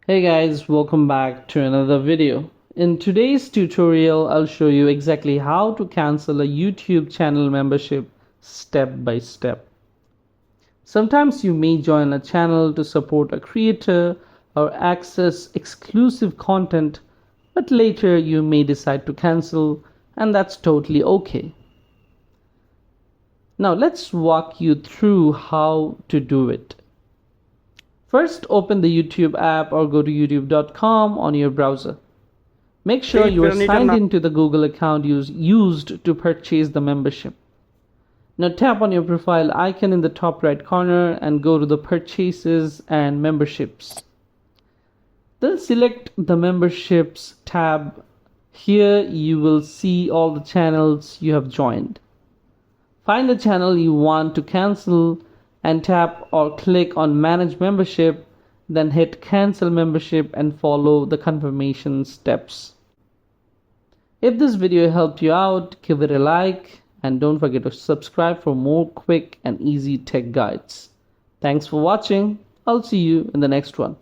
Hey guys, welcome back to another video. In today's tutorial, I'll show you exactly how to cancel a YouTube channel membership step by step. Sometimes you may join a channel to support a creator or access exclusive content, but later you may decide to cancel, and that's totally okay. Now let's walk you through how to do it. First, open the YouTube app or go to youtube.com on your browser. Make sure you are signed into the Google account used to purchase the membership. Now tap on your profile icon in the top right corner and go to the Purchases and Memberships. Then select the Memberships tab. Here you will see all the channels you have joined. Find the channel you want to cancel and tap or click on Manage Membership, then hit Cancel Membership and follow the confirmation steps. If this video helped you out, give it a like and don't forget to subscribe for more quick and easy tech guides. Thanks for watching. I'll see you in the next one.